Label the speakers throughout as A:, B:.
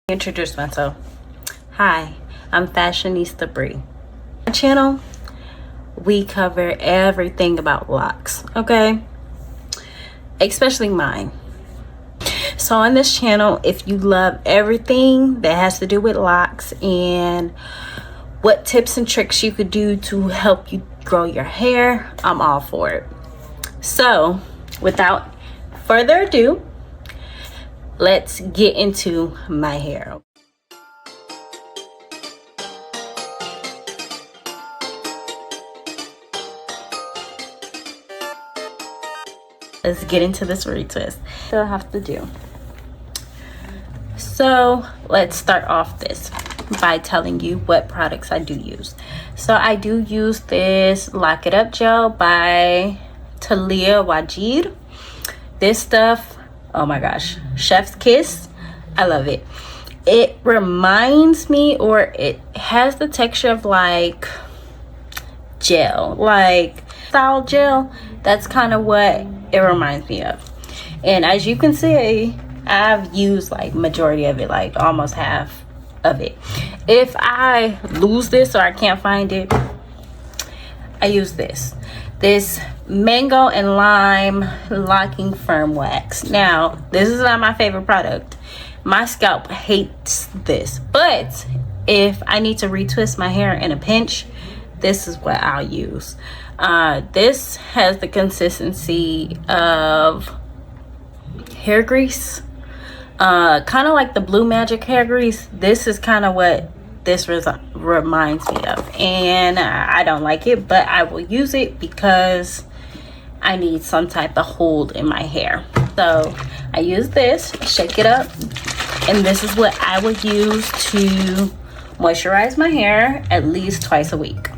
A: Introduce myself. Hi, I'm Fashionista Bree. My channel, we cover everything about locks, okay? Especially mine. So on this channel, if you love everything that has to do with locks and what tips and tricks you could do to help you grow your hair, I'm all for it. So without further ado, let's get into my hair. Let's get into this retwist. Still have to do. So let's start off this by telling you what products I do use. So I do use this Lock It Up gel by Talia Wajid. This stuff, oh my gosh, chef's kiss. I love it. It reminds me, or it has the texture of like gel, like style gel. That's kind of what it reminds me of. And as you can see, I've used like majority of it, like almost half of it. If I lose this or I can't find it, I use this mango and lime locking firm wax. Now this is not my favorite product. My scalp hates this, but if I need to retwist my hair in a pinch, this is what I'll use. This has the consistency of hair grease, kind of like the Blue Magic hair grease. This is kind of what this reminds me of, and I don't like it, but I will use it because I need some type of hold in my hair. So I use this, shake it up, and this is what I would use to moisturize my hair at least twice a week.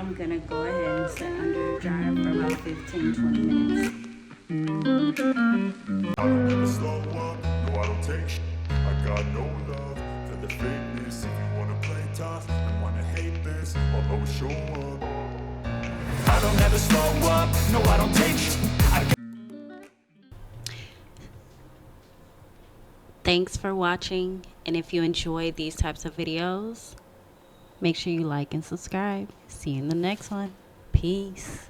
A: I'm gonna go ahead and set under dryer for about 15-20 minutes.
B: I don't ever slow up, no I don't take sh**. I got no love for the fakeness. If you wanna play tough and wanna hate this, I'll always show up. I don't ever slow up, no I don't take sh**.
A: Thanks for watching, and if you enjoy these types of videos, make sure you like and subscribe. See you in the next one. Peace.